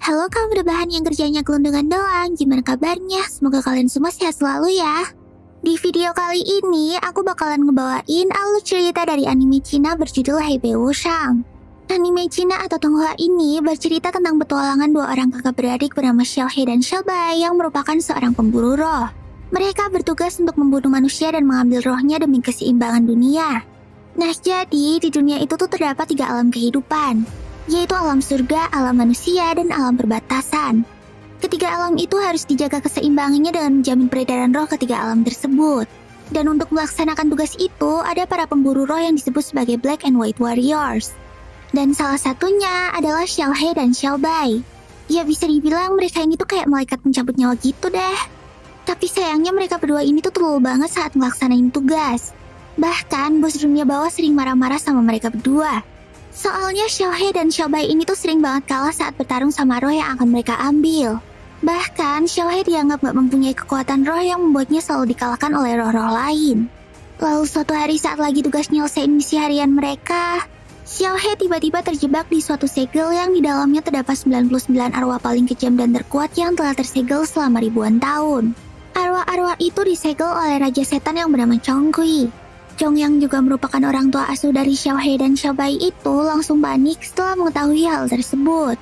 Halo kaum rebahan yang kerjanya gelundungan doang, gimana kabarnya? Semoga kalian semua sehat selalu ya. Di video kali ini, aku bakalan ngebawain alur cerita dari anime Cina berjudul Hebei Wushang. Anime Cina atau Tonghua ini bercerita tentang petualangan dua orang kakak beradik bernama Xiaohe dan Xiaobai yang merupakan seorang pemburu roh. Mereka bertugas untuk membunuh manusia dan mengambil rohnya demi keseimbangan dunia. Nah jadi, di dunia itu tuh terdapat 3 alam kehidupan, yaitu alam surga, alam manusia, dan alam perbatasan. Ketiga alam itu harus dijaga keseimbangannya dengan menjamin peredaran roh ketiga alam tersebut. Dan untuk melaksanakan tugas itu, ada para pemburu roh yang disebut sebagai Black and White Warriors. Dan salah satunya adalah Xiaohe dan Xiaobai. Ya bisa dibilang mereka ini tuh kayak malaikat pencabut nyawa gitu deh. Tapi sayangnya mereka berdua ini tuh tulul banget saat melaksanain tugas. Bahkan bos dunia bawah sering marah-marah sama mereka berdua. Soalnya Xiaohe dan Xiaobai ini tuh sering banget kalah saat bertarung sama roh yang akan mereka ambil. Bahkan Xiaohe dianggap gak mempunyai kekuatan roh yang membuatnya selalu dikalahkan oleh roh-roh lain. Lalu suatu hari saat lagi tugas nyelesain misi harian mereka, Xiaohe tiba-tiba terjebak di suatu segel yang di dalamnya terdapat 99 arwah paling kejam dan terkuat yang telah tersegel selama ribuan tahun. Arwah-arwah itu disegel oleh Raja Setan yang bernama Chongqui. Chong yang juga merupakan orang tua asuh dari Xiaohe dan Xiaobai itu langsung panik setelah mengetahui hal tersebut.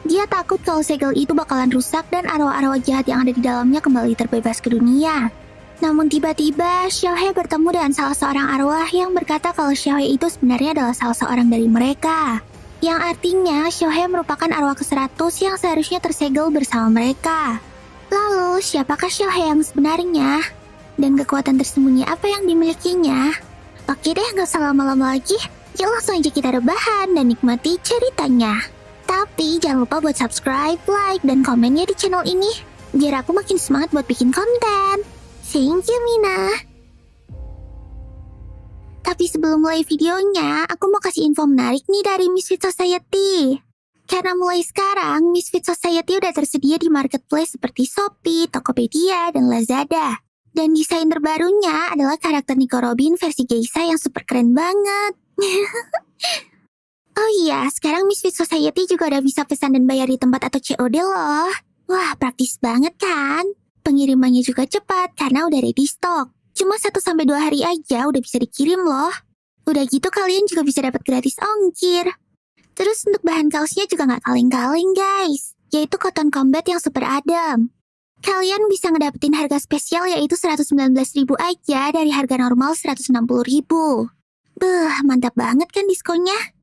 Dia takut kalau segel itu bakalan rusak dan arwah-arwah jahat yang ada di dalamnya kembali terbebas ke dunia. Namun tiba-tiba Xiaohe bertemu dengan salah seorang arwah yang berkata kalau Xiaohe itu sebenarnya adalah salah seorang dari mereka. Yang artinya Xiaohe merupakan arwah ke-100 yang seharusnya tersegel bersama mereka. Lalu siapakah Xiaohe yang sebenarnya? Dan kekuatan tersembunyi apa yang dimilikinya? Oke deh, gak usah lama-lama lagi. Yuk langsung aja kita rebahan dan nikmati ceritanya. Tapi jangan lupa buat subscribe, like, dan komennya di channel ini, biar aku makin semangat buat bikin konten. Thank you, Mina. Tapi sebelum mulai videonya, aku mau kasih info menarik nih dari Misfit Society. Karena mulai sekarang, Misfit Society udah tersedia di marketplace seperti Shopee, Tokopedia, dan Lazada. Dan desain terbarunya adalah karakter Nico Robin versi Geisha yang super keren banget. Oh iya, sekarang Misfit Society juga udah bisa pesan dan bayar di tempat atau COD loh. Wah, praktis banget kan? Pengirimannya juga cepat karena udah ready stock. Cuma 1-2 hari aja udah bisa dikirim loh. Udah gitu kalian juga bisa dapat gratis ongkir. Terus untuk bahan kaosnya juga nggak kaleng-kaleng guys, yaitu cotton combat yang super adem. Kalian bisa ngedapetin harga spesial yaitu 119.000 aja dari harga normal 160.000. Beuh, mantap banget kan diskonnya?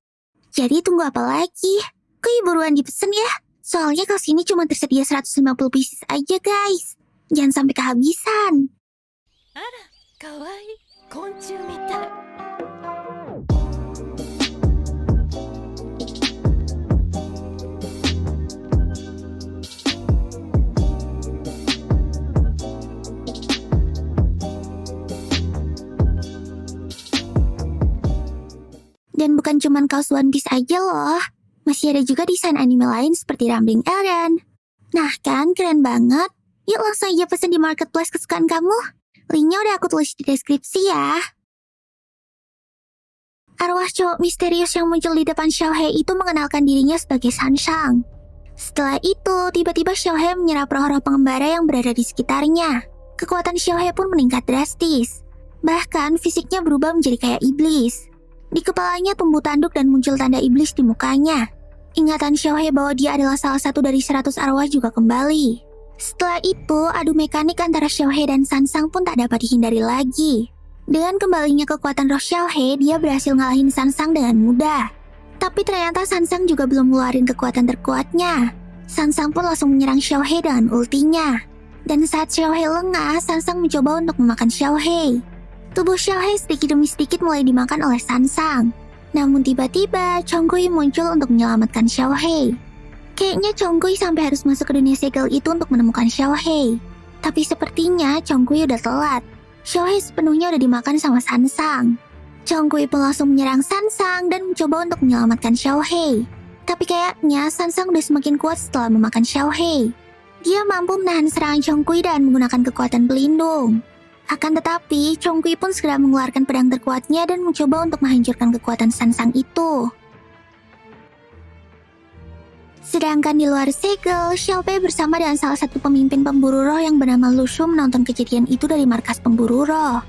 Jadi tunggu apa lagi? Kok buruan dipesen ya? Soalnya kaos ini cuma tersedia 150 pieces aja guys. Jangan sampai kehabisan. Ara, kawaii, konchu mitai. Dan bukan cuma kaos One Piece aja loh. Masih ada juga desain anime lain seperti Rambling Eren. Nah kan, keren banget. Yuk langsung aja pesen di marketplace kesukaan kamu. Linknya udah aku tulis di deskripsi ya. Arwah cowok misterius yang muncul di depan Xiaohe itu mengenalkan dirinya sebagai Sanshang. Setelah itu, tiba-tiba Xiaohe menyerap roh-roh pengembara yang berada di sekitarnya. Kekuatan Xiaohe pun meningkat drastis. Bahkan fisiknya berubah menjadi kayak iblis. Di kepalanya tumbuh tanduk dan muncul tanda iblis di mukanya. Ingatan Xiaohe bahwa dia adalah salah satu dari 100 arwah juga kembali. Setelah itu, adu mekanik antara Xiaohe dan Sansang pun tak dapat dihindari lagi. Dengan kembalinya kekuatan roh Xiaohe, dia berhasil ngalahin Sansang dengan mudah. Tapi ternyata Sansang juga belum ngeluarin kekuatan terkuatnya. Sansang pun langsung menyerang Xiaohe dengan ultinya. Dan saat Xiaohe lengah, Sansang mencoba untuk memakan Xiaohe. Tubuh Xiaohe sedikit demi sedikit mulai dimakan oleh Sansang. Namun tiba-tiba, Chongqui muncul untuk menyelamatkan Xiaohe. Kayaknya Chongqui sampai harus masuk ke dunia segel itu untuk menemukan Xiaohe. Tapi sepertinya Chongqui udah telat. Xiaohe sepenuhnya udah dimakan sama Sansang. Chongqui pun langsung menyerang Sansang dan mencoba untuk menyelamatkan Xiaohe. Tapi kayaknya Sansang udah semakin kuat setelah memakan Xiaohe. Dia mampu menahan serangan Chongqui dan menggunakan kekuatan pelindung. Akan tetapi, Chongqui pun segera mengeluarkan pedang terkuatnya dan mencoba untuk menghancurkan kekuatan Sansang itu. Sedangkan di luar segel, Xiaobei bersama dengan salah satu pemimpin pemburu roh yang bernama Lu Shu menonton kejadian itu dari markas pemburu roh.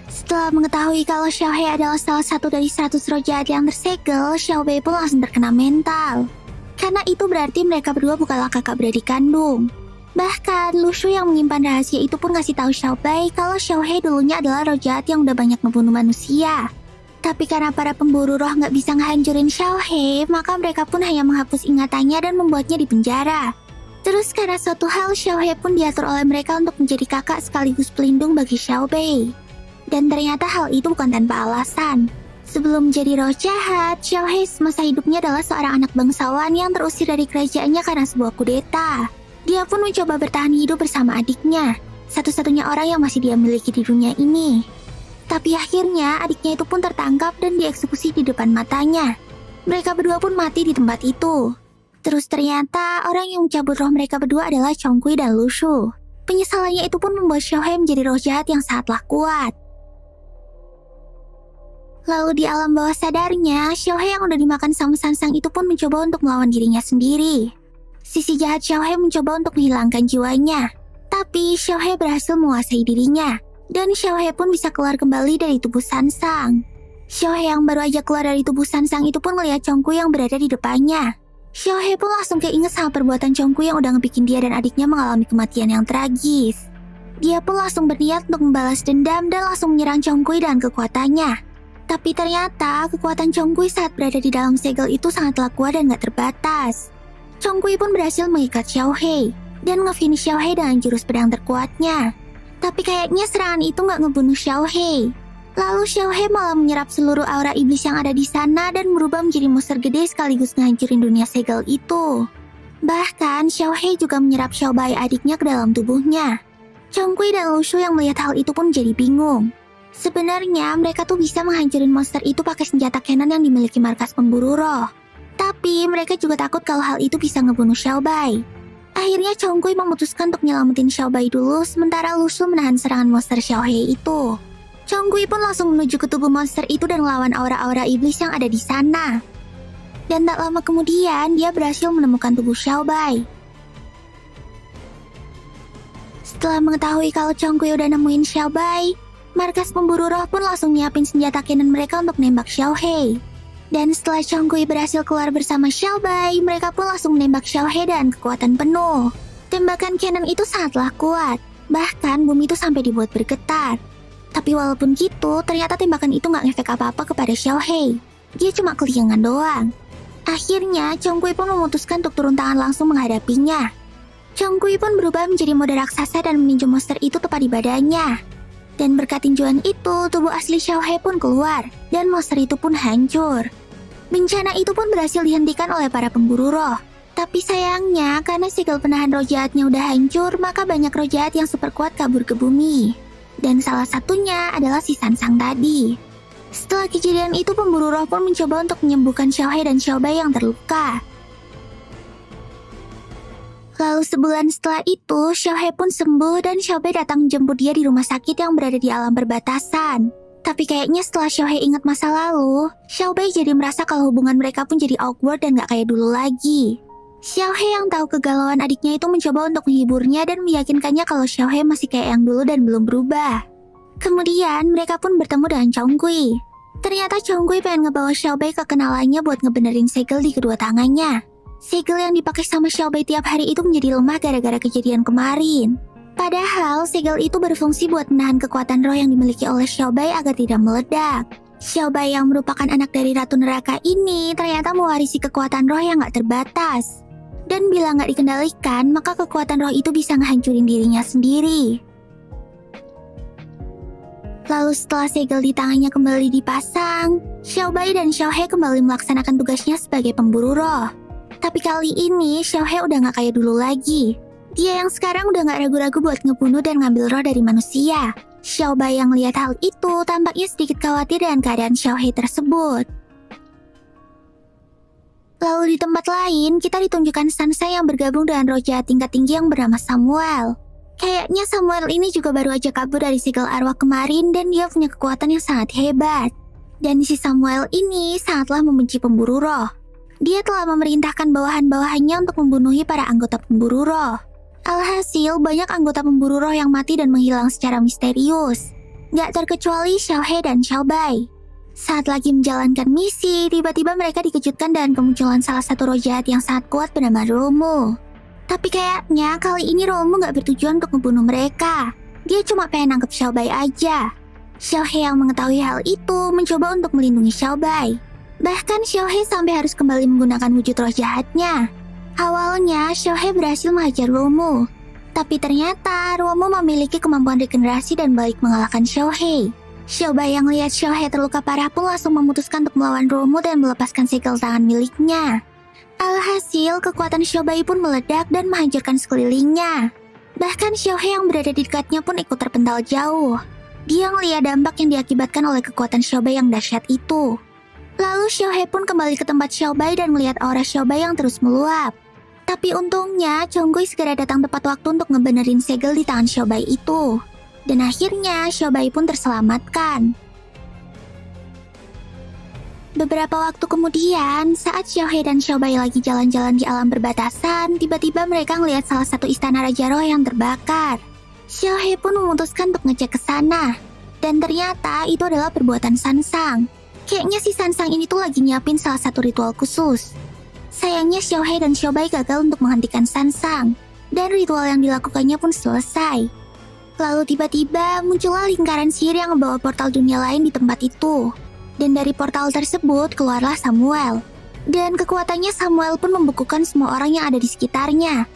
Setelah mengetahui kalau Xiaohei adalah salah satu dari 100 roh jahat yang tersegel, Xiaobei pun langsung terkena mental. Karena itu berarti mereka berdua bukanlah kakak beradik kandung. Bahkan, Lu Shu yang menyimpan rahasia itu pun ngasih tahu Xiaobei kalau Xiaohei dulunya adalah roh jahat yang udah banyak membunuh manusia. Tapi karena para pemburu roh nggak bisa ngehancurin Xiaohei, maka mereka pun hanya menghapus ingatannya dan membuatnya di penjara. Terus karena suatu hal, Xiaohei pun diatur oleh mereka untuk menjadi kakak sekaligus pelindung bagi Xiaobei. Dan ternyata hal itu bukan tanpa alasan. Sebelum menjadi roh jahat, Xiaohei semasa hidupnya adalah seorang anak bangsawan yang terusir dari kerajaannya karena sebuah kudeta. Dia pun mencoba bertahan hidup bersama adiknya, satu-satunya orang yang masih dia miliki di dunia ini. Tapi akhirnya adiknya itu pun tertangkap dan dieksekusi di depan matanya. Mereka berdua pun mati di tempat itu. Terus ternyata orang yang mencabut roh mereka berdua adalah Chongqui dan Lu Shu. Penyesalannya itu pun membuat Xiaohei menjadi roh jahat yang sangatlah kuat. Lalu di alam bawah sadarnya, Xiaohei yang udah dimakan sama Sansang itu pun mencoba untuk melawan dirinya sendiri. Sisi jahat Xiaohei mencoba untuk menghilangkan jiwanya. Tapi Xiaohei berhasil menguasai dirinya. Dan Xiaohei pun bisa keluar kembali dari tubuh Sansang. Xiaohei yang baru aja keluar dari tubuh Sansang itu pun melihat Chongqui yang berada di depannya. Xiaohei pun langsung keinget sama perbuatan Chongqui yang udah ngebikin dia dan adiknya mengalami kematian yang tragis. Dia pun langsung berniat untuk membalas dendam dan langsung menyerang Chongqui dengan kekuatannya. Tapi ternyata kekuatan Chongqui saat berada di dalam segel itu sangatlah kuat dan gak terbatas. Chongqui pun berhasil mengikat Xiaohei dan nge-finish Xiaohei dengan jurus pedang terkuatnya. Tapi kayaknya serangan itu gak ngebunuh Xiaohei. Lalu Xiaohei malah menyerap seluruh aura iblis yang ada di sana dan berubah menjadi monster gede sekaligus ngehancurin dunia segel itu. Bahkan Xiaohei juga menyerap Xiaobai adiknya ke dalam tubuhnya. Chongqui dan Lu Shu yang melihat hal itu pun jadi bingung. Sebenarnya mereka tuh bisa menghancurin monster itu pakai senjata cannon yang dimiliki markas pemburu roh. Tapi mereka juga takut kalau hal itu bisa ngebunuh Xiaobai. Akhirnya Chongqui memutuskan untuk nyelamatin Xiaobai dulu, sementara Lu Shu menahan serangan monster Xiaohei itu. Chongqui pun langsung menuju ke tubuh monster itu dan melawan aura-aura iblis yang ada di sana. Dan tak lama kemudian, dia berhasil menemukan tubuh Xiaobai. Setelah mengetahui kalau Chongqui udah nemuin Xiaobai, markas pemburu roh pun langsung nyiapin senjata cannon mereka untuk nembak Xiaohei. Dan setelah Chongqui berhasil keluar bersama Xiaobai, mereka pun langsung menembak Xiaohei dengan kekuatan penuh. Tembakan cannon itu sangatlah kuat, bahkan bumi itu sampai dibuat bergetar. Tapi walaupun gitu, ternyata tembakan itu gak ngefek apa-apa kepada Xiaohei. Dia cuma keliangan doang. Akhirnya, Chongqui pun memutuskan untuk turun tangan langsung menghadapinya. Chongqui pun berubah menjadi mode raksasa dan meninju monster itu tepat di badannya. Dan berkat tinjuan itu, tubuh asli Xiaohei pun keluar, dan monster itu pun hancur. Bencana itu pun berhasil dihentikan oleh para pemburu roh. Tapi sayangnya, karena segel penahan roh jahatnya udah hancur, maka banyak roh jahat yang super kuat kabur ke bumi. Dan salah satunya adalah si Sansang tadi. Setelah kejadian itu, pemburu roh pun mencoba untuk menyembuhkan Xiaohei dan Xiaobai yang terluka. Lalu sebulan setelah itu, Xiaohei pun sembuh dan Xiaobai datang menjemput dia di rumah sakit yang berada di alam perbatasan. Tapi kayaknya setelah Xiaohei ingat masa lalu, Xiaobai jadi merasa kalau hubungan mereka pun jadi awkward dan gak kayak dulu lagi. Xiaohei yang tahu kegalauan adiknya itu mencoba untuk menghiburnya dan meyakinkannya kalau Xiaohei masih kayak yang dulu dan belum berubah. Kemudian mereka pun bertemu dengan Chongqui. Ternyata Chongqui pengen ngebawa Xiaobai ke kenalannya buat ngebenerin segel di kedua tangannya. Segel yang dipakai sama Xiaobai tiap hari itu menjadi lemah gara-gara kejadian kemarin. Padahal segel itu berfungsi buat menahan kekuatan roh yang dimiliki oleh Xiaobai agar tidak meledak. Xiaobai yang merupakan anak dari Ratu Neraka ini ternyata mewarisi kekuatan roh yang gak terbatas. Dan bila gak dikendalikan, maka kekuatan roh itu bisa ngehancurin dirinya sendiri. Lalu setelah segel di tangannya kembali dipasang, Xiaobai dan Xiaohei kembali melaksanakan tugasnya sebagai pemburu roh. Tapi kali ini Xiaohei udah gak kayak dulu lagi. Dia yang sekarang udah gak ragu-ragu buat ngebunuh dan ngambil roh dari manusia. Xiaobai yang lihat hal itu tampaknya sedikit khawatir dengan keadaan Xiaohei tersebut. Lalu di tempat lain, kita ditunjukkan Sansa yang bergabung dengan roh jahat tingkat tinggi yang bernama Samuel. Kayaknya Samuel ini juga baru aja kabur dari segel arwah kemarin dan dia punya kekuatan yang sangat hebat. Dan si Samuel ini sangatlah membenci pemburu roh. Dia telah memerintahkan bawahan-bawahannya untuk membunuhi para anggota pemburu roh. Alhasil, banyak anggota pemburu roh yang mati dan menghilang secara misterius. Gak terkecuali Xiaohe dan Xiaobai. Saat lagi menjalankan misi, tiba-tiba mereka dikejutkan dengan kemunculan salah satu roh jahat yang sangat kuat bernama Romu. Tapi kayaknya kali ini Romu gak bertujuan untuk membunuh mereka. Dia cuma pengen nangkep Xiaobai aja. Xiaohe yang mengetahui hal itu mencoba untuk melindungi Xiaobai. Bahkan Xiaohe sampai harus kembali menggunakan wujud roh jahatnya. Awalnya Xiaohe berhasil menghajar Romu. Tapi ternyata Romu memiliki kemampuan regenerasi dan balik mengalahkan Xiaohe. Xiaobai yang lihat Xiaohe terluka parah pun langsung memutuskan untuk melawan Romu dan melepaskan segel tangan miliknya. Alhasil, kekuatan Xiaobai pun meledak dan menghancurkan sekelilingnya. Bahkan Xiaohe yang berada di dekatnya pun ikut terpental jauh. Dia melihat dampak yang diakibatkan oleh kekuatan Xiaobai yang dahsyat itu. Lalu Xiaohe pun kembali ke tempat Xiaobai dan melihat aura Xiaobai yang terus meluap. Tapi untungnya, Chonggui segera datang tepat waktu untuk ngebenerin segel di tangan Xiaobai itu. Dan akhirnya, Xiaobai pun terselamatkan. Beberapa waktu kemudian, saat Xiaohe dan Xiaobai lagi jalan-jalan di alam perbatasan, tiba-tiba mereka melihat salah satu istana Raja Roh yang terbakar. Xiaohe pun memutuskan untuk ngecek ke sana. Dan ternyata itu adalah perbuatan Sansang. Kayaknya si Sansang ini tuh lagi nyiapin salah satu ritual khusus. Sayangnya Xiaohe dan Xiaobai gagal untuk menghentikan Sansang. Dan ritual yang dilakukannya pun selesai. Lalu tiba-tiba muncullah lingkaran sihir yang membawa portal dunia lain di tempat itu. Dan dari portal tersebut keluarlah Samuel. Dan kekuatannya Samuel pun membukukan semua orang yang ada di sekitarnya.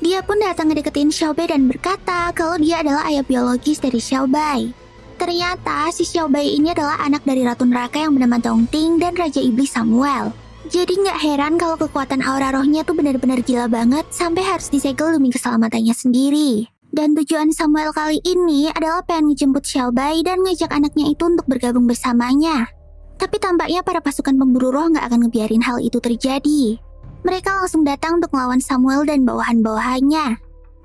Dia pun datang ngedeketin Xiaobai dan berkata kalau dia adalah ayah biologis dari Xiaobai. Ternyata si Xiaobai ini adalah anak dari Ratu Neraka yang bernama Dongting dan Raja Iblis Samuel. Jadi nggak heran kalau kekuatan aura rohnya tuh benar-benar gila banget sampai harus disegel demi keselamatannya sendiri. Dan tujuan Samuel kali ini adalah pengen ngejemput Xiaobai dan ngajak anaknya itu untuk bergabung bersamanya. Tapi tampaknya para pasukan pemburu roh nggak akan ngebiarin hal itu terjadi. Mereka langsung datang untuk melawan Samuel dan bawahan-bawahannya.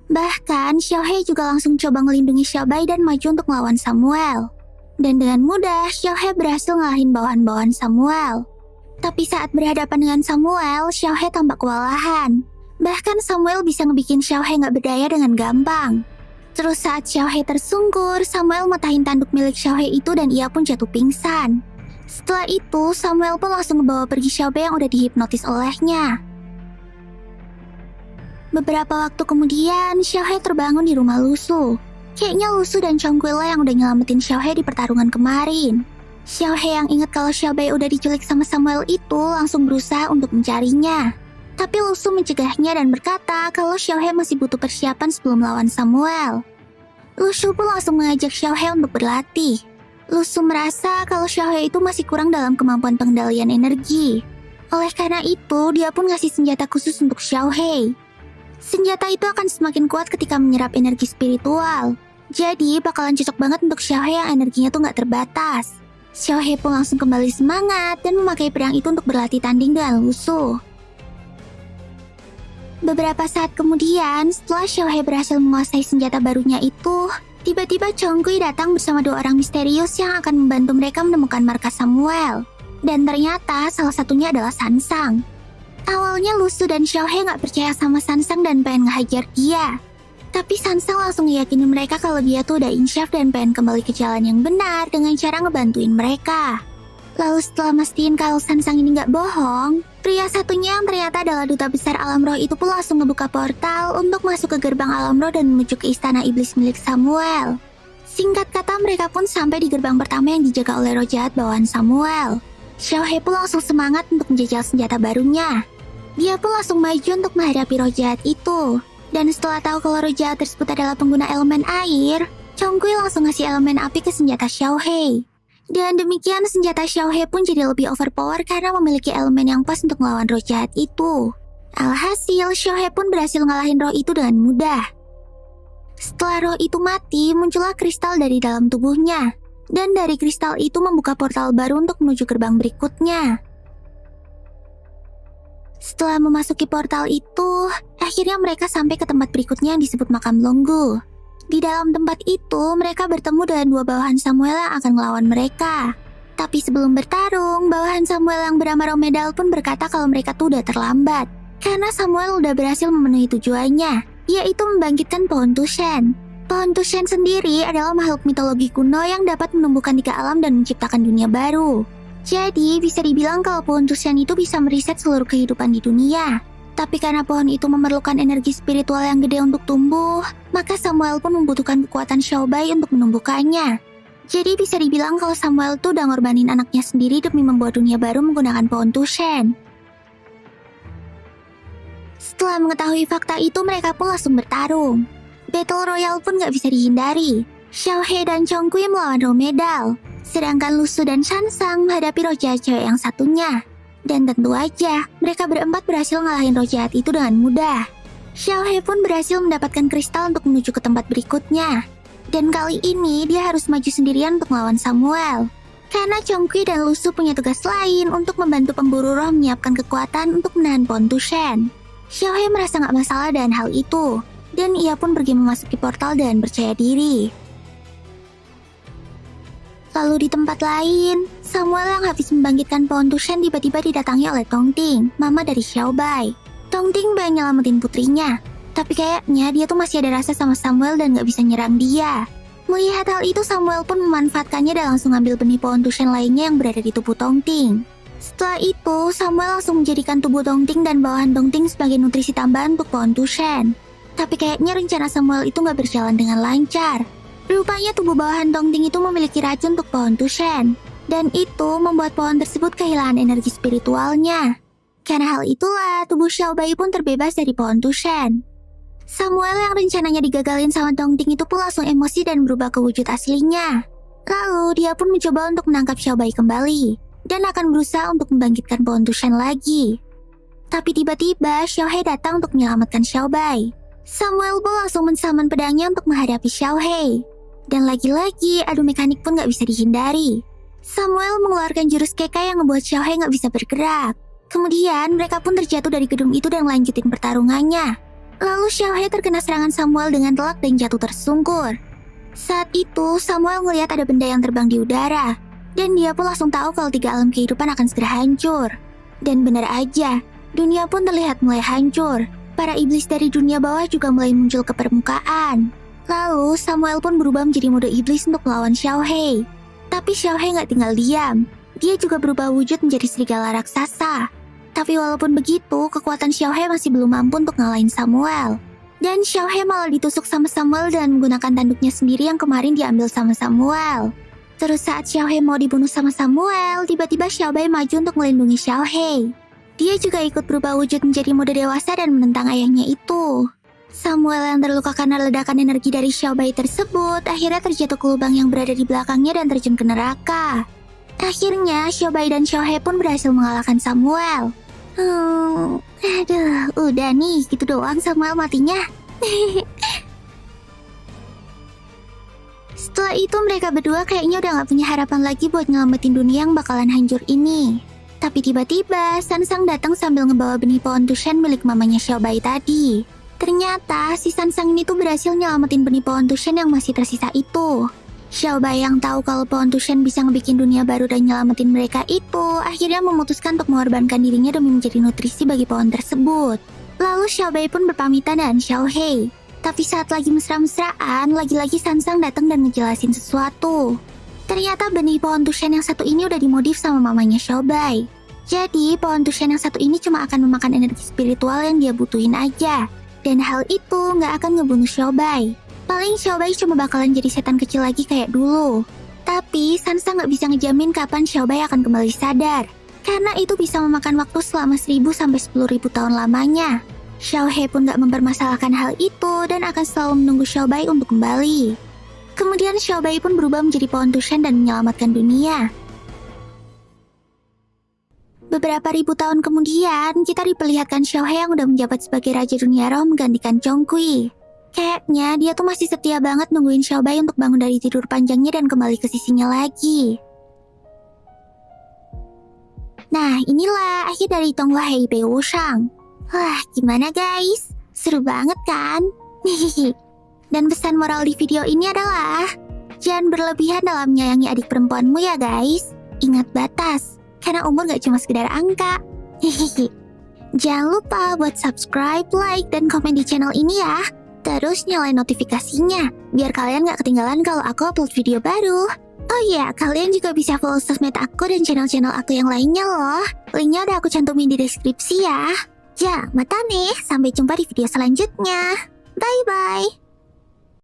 Bahkan Xiaohe juga langsung coba ngelindungi Xiaobai dan maju untuk melawan Samuel. Dan dengan mudah Xiaohe berhasil ngalahin bawahan-bawahan Samuel. Tapi saat berhadapan dengan Samuel, Xiaohe tampak kewalahan. Bahkan Samuel bisa ngebikin Xiaohe nggak berdaya dengan gampang. Terus saat Xiaohe tersungkur, Samuel matahin tanduk milik Xiaohe itu dan ia pun jatuh pingsan. Setelah itu, Samuel pun langsung membawa pergi Xiaobai yang udah dihipnotis olehnya. Beberapa waktu kemudian, Xiaohe terbangun di rumah Lusu. Kayaknya Lusu dan Chonggui lah yang udah nyelamatin Xiaohe di pertarungan kemarin. Xiaohe yang ingat kalau Xiaobai udah diculik sama Samuel itu langsung berusaha untuk mencarinya. Tapi Lusu mencegahnya dan berkata kalau Xiaohe masih butuh persiapan sebelum melawan Samuel. Lusu pun langsung mengajak Xiaohe untuk berlatih. Lusu merasa kalau Xiaohe itu masih kurang dalam kemampuan pengendalian energi. Oleh karena itu, dia pun ngasih senjata khusus untuk Xiaohe. Senjata itu akan semakin kuat ketika menyerap energi spiritual. Jadi bakalan cocok banget untuk Xiaohe yang energinya tuh gak terbatas. Xiaohe pun langsung kembali semangat dan memakai pedang itu untuk berlatih tanding dengan Lusu. Beberapa saat kemudian, setelah Xiaohe berhasil menguasai senjata barunya itu, tiba-tiba Chonggui datang bersama dua orang misterius yang akan membantu mereka menemukan markas Samuel. Dan ternyata salah satunya adalah Sansang. Awalnya Lusu dan Xiaohe nggak percaya sama Sansang dan pengen ngehajar dia. Tapi Sansang langsung yakinin mereka kalau dia tuh udah insyaf dan pengen kembali ke jalan yang benar dengan cara ngebantuin mereka. Lalu setelah mastiin kalau Sansang ini nggak bohong, pria satunya yang ternyata adalah duta besar alam roh itu pun langsung ngebuka portal untuk masuk ke gerbang alam roh dan menuju ke istana iblis milik Samuel. Singkat kata mereka pun sampai di gerbang pertama yang dijaga oleh roh jahat bawahan Samuel. Xiaohe pun langsung semangat untuk menjajal senjata barunya. Dia pun langsung maju untuk menghadapi roh jahat itu. Dan setelah tahu kalau roh jahat tersebut adalah pengguna elemen air, Chonggui langsung ngasih elemen api ke senjata Xiaohe. Dan demikian senjata Xiaohe pun jadi lebih overpower karena memiliki elemen yang pas untuk melawan roh jahat itu. Alhasil, Xiaohe pun berhasil ngalahin roh itu dengan mudah. Setelah roh itu mati, muncullah kristal dari dalam tubuhnya. Dan dari kristal itu membuka portal baru untuk menuju gerbang berikutnya. Setelah memasuki portal itu, akhirnya mereka sampai ke tempat berikutnya yang disebut makam Longgu. Di dalam tempat itu, mereka bertemu dengan dua bawahan Samuel yang akan melawan mereka. Tapi sebelum bertarung, bawahan Samuel yang bernama Romedal pun berkata kalau mereka tuh udah terlambat. Karena Samuel udah berhasil memenuhi tujuannya, yaitu membangkitkan pohon Tushen. Pohon Tushen sendiri adalah makhluk mitologi kuno yang dapat menumbuhkan 3 alam dan menciptakan dunia baru. Jadi, bisa dibilang kalau pohon Tushen itu bisa meriset seluruh kehidupan di dunia. Tapi karena pohon itu memerlukan energi spiritual yang gede untuk tumbuh, maka Samuel pun membutuhkan kekuatan Xiaobai untuk menumbuhkannya. Jadi bisa dibilang kalau Samuel tuh udah ngorbanin anaknya sendiri demi membuat dunia baru menggunakan pohon Tushen. Setelah mengetahui fakta itu, mereka pun langsung bertarung. Battle Royale pun gak bisa dihindari. Xiaohe dan Chongqui melawan Romedal, sedangkan Lusu dan Sansang menghadapi roh jahat cewek yang satunya. Dan tentu aja, mereka berempat berhasil ngalahin roh jahat itu dengan mudah. Xiaohe pun berhasil mendapatkan kristal untuk menuju ke tempat berikutnya. Dan kali ini dia harus maju sendirian untuk melawan Samuel. Karena Chongqui dan Lusu punya tugas lain untuk membantu pemburu roh menyiapkan kekuatan untuk menahan pohon Tushen. Xiaohe merasa gak masalah dengan hal itu, dan ia pun pergi memasuki portal dan percaya diri. Lalu di tempat lain, Samuel yang habis membangkitkan pohon Tushen tiba-tiba didatangi oleh Tongting, mama dari Xiaobai. Tongting pengen nyelamatin putrinya, tapi kayaknya dia tuh masih ada rasa sama Samuel dan gak bisa nyerang dia. Melihat hal itu, Samuel pun memanfaatkannya dan langsung ambil benih pohon Tushen lainnya yang berada di tubuh Tongting. Setelah itu, Samuel langsung menjadikan tubuh Tongting dan bawahan Tongting sebagai nutrisi tambahan untuk pohon Tushen. Tapi kayaknya rencana Samuel itu gak berjalan dengan lancar. Rupanya tubuh bawahan Tongting itu memiliki racun untuk pohon Tushen. Dan itu membuat pohon tersebut kehilangan energi spiritualnya. Karena hal itulah, tubuh Xiaobai pun terbebas dari pohon Tushen. Samuel yang rencananya digagalin sama Tongting itu pun langsung emosi dan berubah ke wujud aslinya. Lalu dia pun mencoba untuk menangkap Xiaobai kembali dan akan berusaha untuk membangkitkan pohon Tushen lagi. Tapi tiba-tiba Xiaohe datang untuk menyelamatkan Xiaobai. Samuel pun langsung mensaman pedangnya untuk menghadapi Xiaohe. Dan lagi-lagi adu mekanik pun gak bisa dihindari. Samuel mengeluarkan jurus Kekai yang membuat Xiaohe gak bisa bergerak. Kemudian mereka pun terjatuh dari gedung itu dan lanjutin pertarungannya. Lalu Xiaohe terkena serangan Samuel dengan telak dan jatuh tersungkur. Saat itu Samuel melihat ada benda yang terbang di udara. Dan dia pun langsung tahu kalau 3 alam kehidupan akan segera hancur. Dan benar aja, dunia pun terlihat mulai hancur. Para iblis dari dunia bawah juga mulai muncul ke permukaan. Lalu Samuel pun berubah menjadi mode iblis untuk melawan Xiaohe. Tapi Xiaohe gak tinggal diam. Dia juga berubah wujud menjadi serigala raksasa. Tapi walaupun begitu, kekuatan Xiaohe masih belum mampu untuk ngalahin Samuel. Dan Xiaohe malah ditusuk sama Samuel dan menggunakan tanduknya sendiri yang kemarin diambil sama Samuel. Terus saat Xiaohe mau dibunuh sama Samuel, tiba-tiba Xiaobai maju untuk melindungi Xiaohe. Dia juga ikut berubah wujud menjadi mode dewasa dan menentang ayahnya itu. Samuel yang terluka karena ledakan energi dari Xiaobai tersebut akhirnya terjatuh ke lubang yang berada di belakangnya dan terjun ke neraka. Akhirnya Xiaobai dan Xiaohe pun berhasil mengalahkan Samuel. Udah nih, gitu doang Samuel matinya. Setelah itu mereka berdua kayaknya udah gak punya harapan lagi buat nyelamatin dunia yang bakalan hancur ini. Tapi tiba-tiba Sansang datang sambil ngebawa benih pohon Tushen milik mamanya Xiaobai tadi. Ternyata si Sansang ini tuh berhasil nyelamatin benih pohon Tushen yang masih tersisa itu. Xiaobai yang tahu kalau pohon Tushen bisa ngebikin dunia baru dan nyelamatin mereka itu, akhirnya memutuskan untuk mengorbankan dirinya demi menjadi nutrisi bagi pohon tersebut. Lalu Xiaobai pun berpamitan dengan Xiaohe. Tapi saat lagi mesra-mesraan, lagi-lagi Sansang datang dan ngejelasin sesuatu. Ternyata benih pohon Tushen yang satu ini udah dimodif sama mamanya Xiaobai. Jadi pohon Tushen yang satu ini cuma akan memakan energi spiritual yang dia butuhin aja. Dan hal itu nggak akan ngebunuh Xiaobai. Paling Xiaobai cuma bakalan jadi setan kecil lagi kayak dulu. Tapi Sansang nggak bisa ngejamin kapan Xiaobai akan kembali sadar. Karena itu bisa memakan waktu selama 1000 sampai 10.000 tahun lamanya. Xiaohe pun nggak mempermasalahkan hal itu dan akan selalu menunggu Xiaobai untuk kembali. Kemudian Xiaobai pun berubah menjadi pohon Tushen dan menyelamatkan dunia. Beberapa ribu tahun kemudian, kita diperlihatkan Xiaohe yang udah menjabat sebagai Raja Dunia Roh menggantikan Chongqui. Kayaknya dia tuh masih setia banget nungguin Xiaobai untuk bangun dari tidur panjangnya dan kembali ke sisinya lagi. Nah, inilah akhir dari Tonghua Heibei Wushang. Wah, gimana guys? Seru banget kan? Dan pesan moral di video ini adalah jangan berlebihan dalam menyayangi adik perempuanmu ya guys. ingat batas, karena umur gak cuma sekedar angka. Hehehe. Jangan lupa buat subscribe, like, dan komen di channel ini ya. Terus nyalain notifikasinya, biar kalian gak ketinggalan kalau aku upload video baru. Oh iya, kalian juga bisa follow sosmed aku dan channel-channel aku yang lainnya loh. Linknya udah aku cantumin di deskripsi ya. Ya, mata nih. Sampai jumpa di video selanjutnya. Bye-bye.